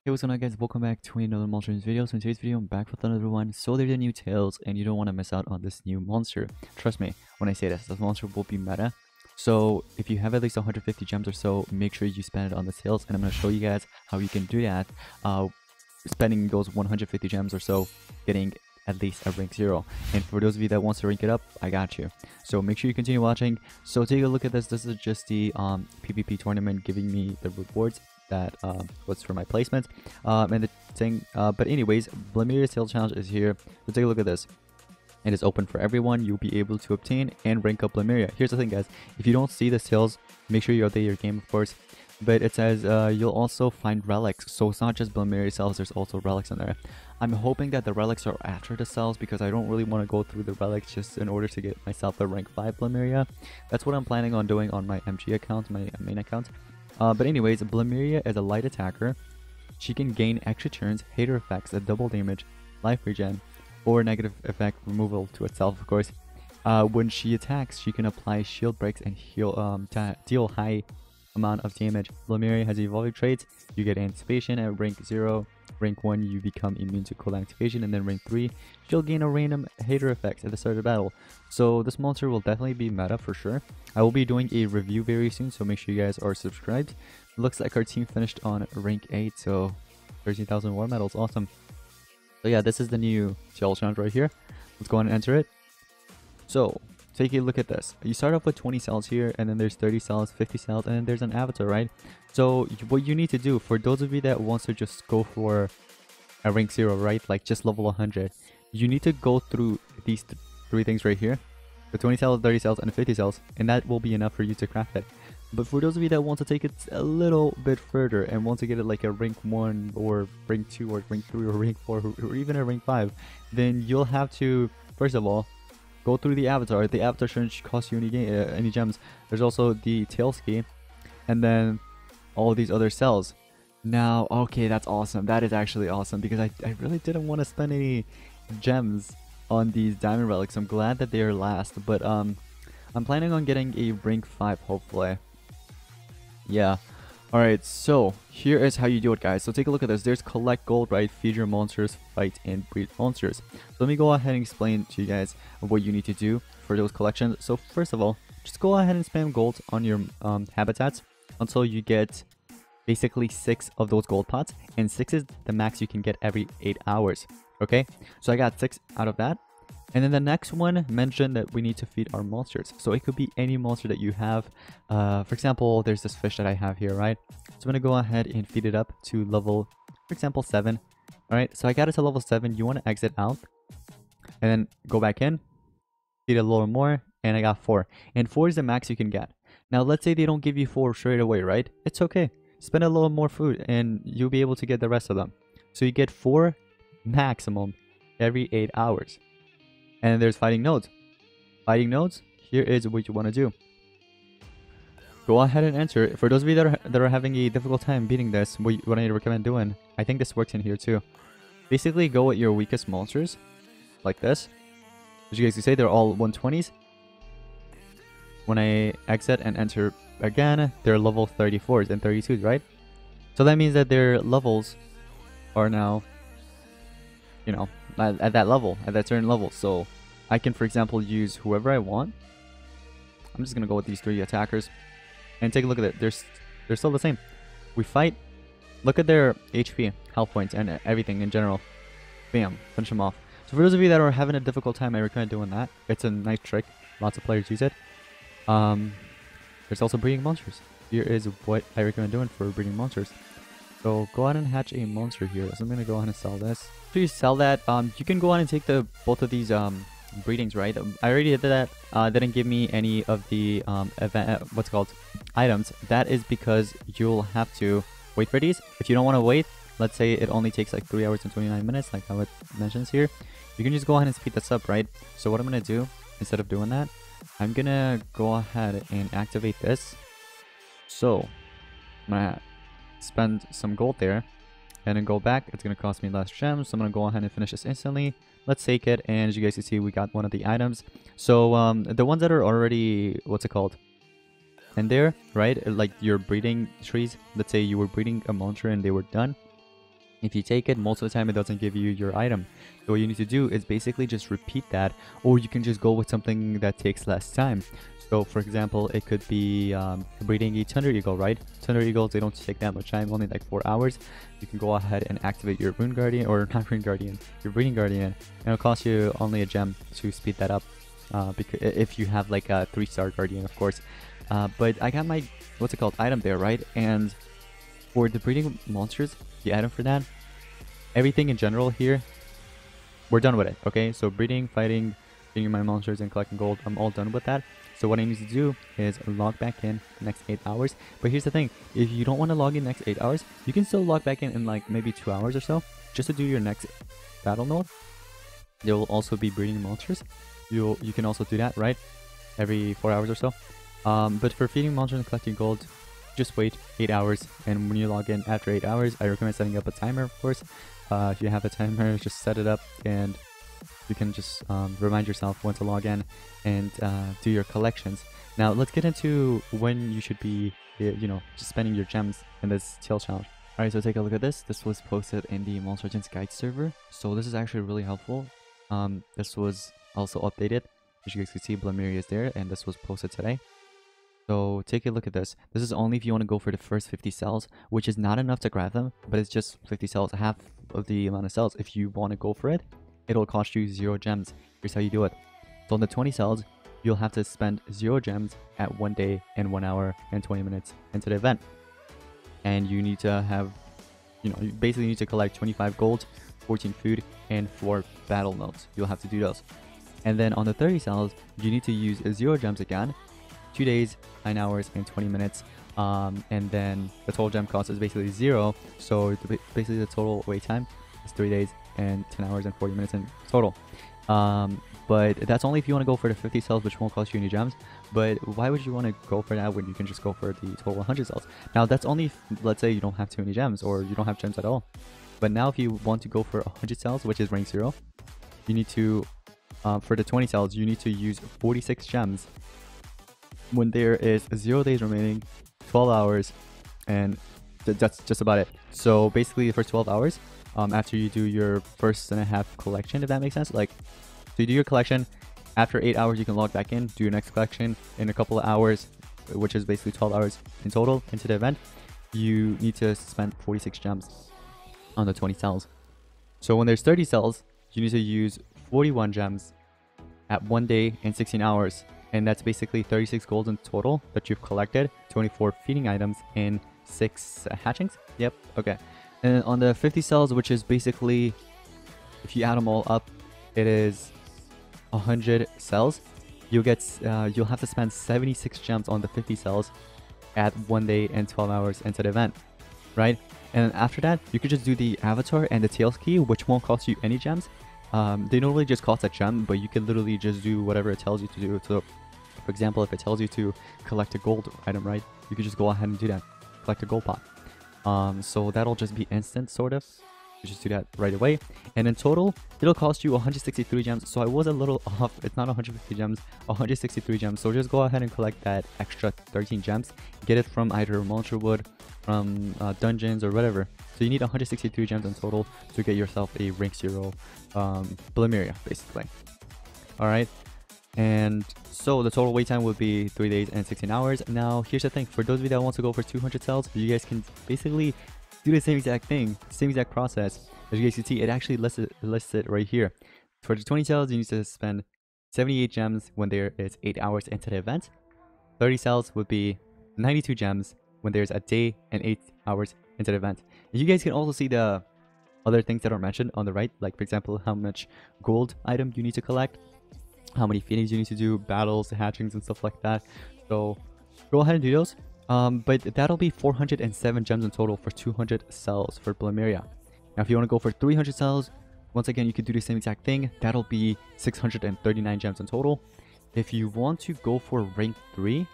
Hey, what's going on, guys? Welcome back to another Monsters video. So in today's video, I'm back with another one. So there's a new Tails, and you don't want to miss out on this new monster. Trust me when I say this monster will be meta. So if you have at least 150 gems or so, make sure you spend it on the Tails, and I'm going to show you guys how you can do that. Spending those 150 gems or so, getting at least a rank 0. And for those of you that wants to rank it up, I got you. So make sure you continue watching. So take a look at this. This is just the PvP tournament giving me the rewards that was for my placement, and the thing, but anyways, Blumeria sales challenge is here. So take a look at this. It is open for everyone. You'll be able to obtain and rank up Blumeria. Here's the thing, guys, if you don't see the sales, make sure you update your game, of course, but it says you'll also find relics. So it's not just Blumeria cells, there's also relics in there. I'm hoping that the relics are after the cells, because I don't really want to go through the relics just in order to get myself a rank 5 Blumeria. That's what I'm planning on doing on my MG account, my main account. But anyways, Blemilia is a light attacker. She can gain extra turns, hater effects, a double damage, life regen, or negative effect removal to itself, of course. When she attacks, she can apply shield breaks and deal high amount of damage. Blemilia has evolving traits. You get anticipation at rank 0. Rank 1, you become immune to cold activation, and then rank 3, she'll gain a random hater effect at the start of battle. So this monster will definitely be meta for sure. I will be doing a review very soon, so make sure you guys are subscribed. Looks like our team finished on rank 8, so 13,000 war medals, awesome. So yeah, this is the new challenge challenge right here. Let's go ahead and enter it. So take a look at this. You start off with 20 cells here, and then there's 30 cells, 50 cells, and then there's an avatar, right? So what you need to do, for those of you that wants to just go for a rank 0, right? Like just level 100. You need to go through these three things right here. The 20 cells, 30 cells, and 50 cells. And that will be enough for you to craft it. But for those of you that want to take it a little bit further and want to get it like a rank 1 or rank 2 or rank 3 or rank 4 or even a rank 5, then you'll have to, first of all, go through the avatar. The avatar shouldn't cost you any gems. There's also the tail ski, and then all these other cells. Now, okay, that's awesome. That is actually awesome, because I really didn't want to spend any gems on these diamond relics. I'm glad that they are last, but I'm planning on getting a rank 5 hopefully. Yeah. Alright, so here is how you do it, guys. So take a look at this. There's collect gold, right? Feed your monsters, fight and breed monsters. So let me go ahead and explain to you guys what you need to do for those collections. So first of all, just go ahead and spam gold on your habitats until you get basically 6 of those gold pots, and 6 is the max you can get every 8 hours. Okay, so I got 6 out of that. And then the next one mentioned that we need to feed our monsters. So it could be any monster that you have. For example, there's this fish that I have here, right? So I'm going to go ahead and feed it up to level, for example, 7. Alright, so I got it to level 7. You want to exit out and then go back in, feed it a little more, and I got 4. And 4 is the max you can get. Now, let's say they don't give you 4 straight away, right? It's okay. Spend a little more food and you'll be able to get the rest of them. So you get 4 maximum every 8 hours. And then there's fighting nodes. Fighting nodes, here is what you want to do. Go ahead and enter. For those of you that are having a difficult time beating this, what I recommend doing, I think this works in here too. Basically, go with your weakest monsters, like this. As you guys can see, they're all 120s. When I exit and enter again, they're level 34s and 32s, right? So that means that their levels are now, you know, at that level, at that certain level. So I can, for example, use whoever I want. I'm just gonna go with these 3 attackers and take a look at it. They're still the same. We fight. Look at their HP, health points, and everything in general. Bam, finish them off. So for those of you that are having a difficult time, I recommend doing that. It's a nice trick. Lots of players use it. There's also breeding monsters. Here is what I recommend doing for breeding monsters. So go ahead and hatch a monster here. So I'm gonna go ahead and sell this. So you sell that. You can go ahead and take both of these breedings, right? I already did that. Didn't give me any of the items. That is because you'll have to wait for these. If you don't want to wait, let's say it only takes like 3 hours and 29 minutes, like how it mentions here. You can just go ahead and speed this up, right? So what I'm gonna do, instead of doing that, I'm gonna go ahead and activate this. So I'm gonna spend some gold there and then go back. It's gonna cost me less gems, so I'm gonna go ahead and finish this instantly. Let's take it, and as you guys can see, we got one of the items. So the ones that are already, what's it called, in there, right? Like your breeding trees. Let's say you were breeding a monster and they were done. If you take it, most of the time it doesn't give you your item. So what you need to do is basically just repeat that, or you can just go with something that takes less time. So for example, it could be breeding a Thunder Eagle, right? Thunder Eagles, they don't take that much time, only like 4 hours. You can go ahead and activate your Rune Guardian, or not Rune Guardian, your Breeding Guardian, and it'll cost you only a gem to speed that up. Because if you have like a 3-star Guardian, of course. But I got my, what's it called, item there, right? And for the breeding monsters, the item for that, everything in general here, we're done with it, okay? So breeding, fighting, getting my monsters, and collecting gold, I'm all done with that. So what I need to do is log back in the next 8 hours. But here's the thing, if you don't want to log in next 8 hours, you can still log back in like maybe 2 hours or so, just to do your next battle mode. There will also be breeding monsters. You can also do that, right? Every 4 hours or so. But for feeding monsters and collecting gold, just wait 8 hours, and when you log in after 8 hours, I recommend setting up a timer, of course. If you have a timer, just set it up, and you can just remind yourself when to log in and do your collections. Now let's get into when you should be, just spending your gems in this tail challenge. Alright, so take a look at this. This was posted in the Monster Legends Guide server, so this is actually really helpful. This was also updated. As you guys can see, Blumeria is there, and this was posted today. So take a look at this. This is only if you want to go for the first 50 cells, which is not enough to grab them, but it's just 50 cells, half of the amount of cells. If you want to go for it, it'll cost you 0 gems. Here's how you do it. So on the 20 cells, you'll have to spend 0 gems at 1 day and 1 hour and 20 minutes into the event. And you need to have, you basically need to collect 25 gold, 14 food, and 4 battle notes. You'll have to do those. And then on the 30 cells, you need to use 0 gems again, 2 days, 9 hours, and 20 minutes. And then the total gem cost is basically 0. So basically the total wait time is 3 days and 10 hours and 40 minutes in total. But that's only if you want to go for the 50 cells, which won't cost you any gems. But why would you want to go for that when you can just go for the total 100 cells? Now that's only if, let's say, you don't have too many gems, or you don't have gems at all. But now if you want to go for 100 cells, which is rank 0, you need to, for the 20 cells, you need to use 46 gems when there is 0 days remaining, 12 hours, and that's just about it. So basically for 12 hours, after you do your first and a half collection, if that makes sense, like, so you do your collection, after 8 hours you can log back in, do your next collection in a couple of hours, which is basically 12 hours in total into the event. You need to spend 46 gems on the 20 cells. So when there's 30 cells, you need to use 41 gems at 1 day and 16 hours. And that's basically 36 gold in total that you've collected, 24 feeding items, and 6 hatchings. Yep, okay. And on the 50 cells, which is basically, if you add them all up, it is 100 cells. You'll have to spend 76 gems on the 50 cells at 1 day and 12 hours into the event, right? And after that, you could just do the avatar and the tails key, which won't cost you any gems. They normally just cost a gem, but you can literally just do whatever it tells you to do. So, for example, if it tells you to collect a gold item, right, you could just go ahead and do that, collect a gold pot. So that'll just be instant, sort of. You just do that right away. And in total, it'll cost you 163 gems. So I was a little off. It's not 150 gems, 163 gems. So just go ahead and collect that extra 13 gems. Get it from either Monster Wood, from dungeons, or whatever. So you need 163 gems in total to get yourself a rank 0 Blumeria, basically. Alright. And so the total wait time would be 3 days and 16 hours. Now, here's the thing. For those of you that want to go for 200 cells, you guys can basically do the same exact thing, same exact process. As you guys can see, it actually lists it right here. For the 20 cells, you need to spend 78 gems when there is 8 hours into the event. 30 cells would be 92 gems when there's a day and 8 hours into the event. And you guys can also see the other things that are mentioned on the right, like for example, how much gold item you need to collect, how many feedings you need to do, battles, hatchings, and stuff like that. So go ahead and do those. But that'll be 407 gems in total for 200 cells for Blumeria. Now, if you want to go for 300 cells, once again, you could do the same exact thing. That'll be 639 gems in total. If you want to go for rank 3,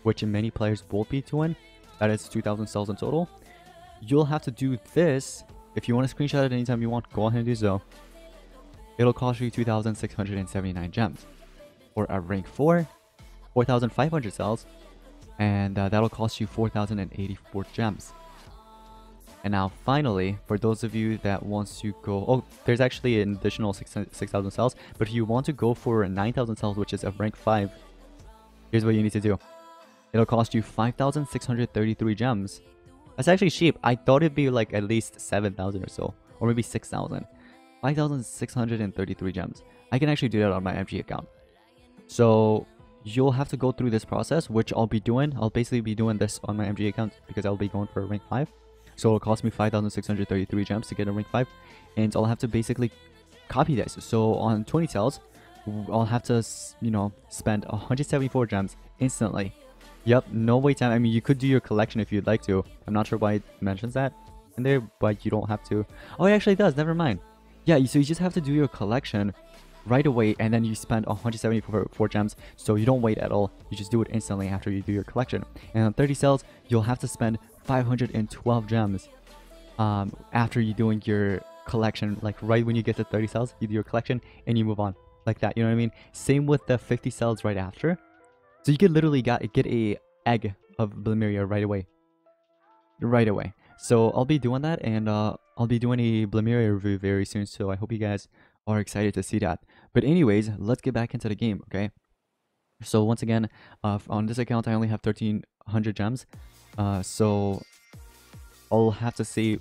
which many players will be doing, that is 2,000 cells in total. You'll have to do this. If you want to screenshot it anytime you want, go ahead and do so. It'll cost you 2,679 gems. For a rank 4, 4,500 cells. And that'll cost you 4,084 gems. And now finally, for those of you that wants to go, oh, there's actually an additional 6,000 cells, but if you want to go for 9,000 cells, which is a rank 5, here's what you need to do. It'll cost you 5,633 gems. That's actually cheap. I thought it'd be like at least 7,000 or so, or maybe 6,000. 5,633 gems. I can actually do that on my MG account. So you'll have to go through this process, which I'll be doing. I'll basically be doing this on my MG account because I'll be going for a rank 5. So it'll cost me 5,633 gems to get a rank 5. And I'll have to basically copy this. So on 20 cells, I'll have to, you know, spend 174 gems instantly. Yep, no wait time. I mean, you could do your collection if you'd like to. I'm not sure why it mentions that in there, but you don't have to. Oh, it actually does. Never mind. Yeah, so you just have to do your collection right away, and then you spend 174 gems, so you don't wait at all. You just do it instantly after you do your collection. And on 30 cells, you'll have to spend 512 gems after you doing your collection. Like right when you get to 30 cells, you do your collection and you move on like that. You know what I mean? Same with the 50 cells right after. So you could literally get a egg of Blumeria right away. Right away. So I'll be doing that, and I'll be doing a Blemilia review very soon. So I hope you guys are excited to see that. But anyways, let's get back into the game, okay? So once again, on this account, I only have 1,300 gems. So I'll have to see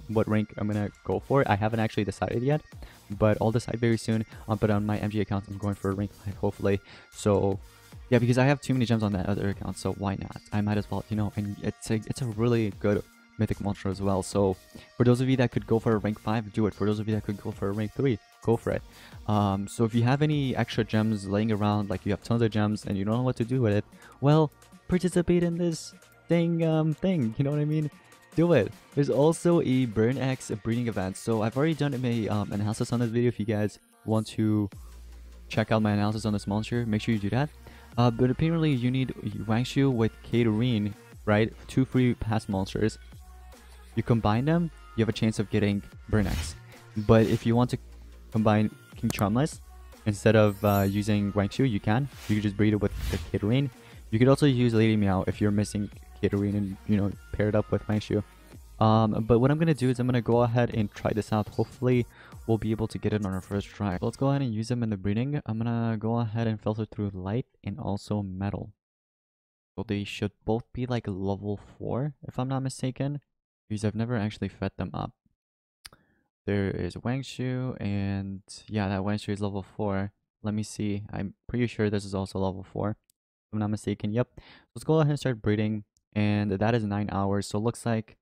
what rank I'm gonna go for. I haven't actually decided yet, but I'll decide very soon. But on my MG account, I'm going for a rank 5, hopefully. So yeah, because I have too many gems on that other account, so why not? I might as well, you know. And it's a really good mythic monster as well. So for those of you that could go for a rank 5, do it. For those of you that could go for a rank 3, go for it. So if you have any extra gems laying around, like you have tons of gems and you don't know what to do with it, well, participate in this thing, you know what I mean? Do it. There's also a Burnex breeding event. So I've already done a analysis on this video. If you guys want to check out my analysis on this monster, make sure you do that. But apparently you need Wangshu with Katarine, right? 2 free pass monsters. You combine them, you have a chance of getting Burnex. But if you want to combine King Charmless instead of using Wangshu, you can. You can just breed it with the Katarine. You could also use Lady Meow if you're missing Katarine and, you know, pair it up with Wangshu. But what I'm going to do is I'm going to go ahead and try this out. Hopefully we'll be able to get it on our first try. Let's go ahead and use them in the breeding. I'm going to go ahead and filter through light and also metal. So they should both be like level 4 if I'm not mistaken, because I've never actually fed them up. There is Wangshu, and yeah, that Wangshu is level 4. Let me see. I'm pretty sure this is also level 4 if I'm not mistaken. Yep. Let's go ahead and start breeding, and that is 9 hours. So it looks like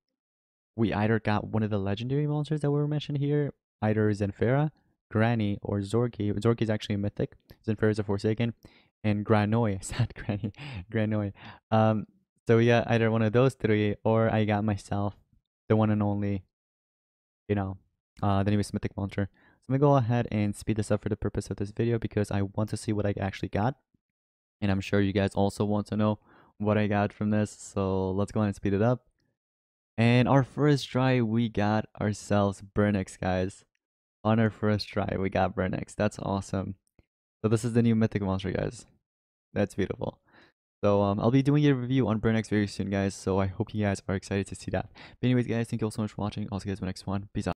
we either got one of the legendary monsters that were mentioned here, either Zenfera, Granny, or Zorki. Zorki is actually a mythic. Zenfera is a Forsaken, and Granoi. Sad Granny. Granoi. So yeah, either one of those 3, or I got myself the one and only, you know, the newest mythic monster. So I'm gonna go ahead and speed this up for the purpose of this video because I want to see what I actually got. And I'm sure you guys also want to know what I got from this. So let's go ahead and speed it up. And our first try, we got ourselves Burnex, guys. On our first try, we got Burnex. That's awesome. So this is the new mythic monster, guys. That's beautiful. So I'll be doing a review on Burnex very soon, guys. So I hope you guys are excited to see that. But anyways, guys, thank you all so much for watching. I'll see you guys in the next one. Peace out.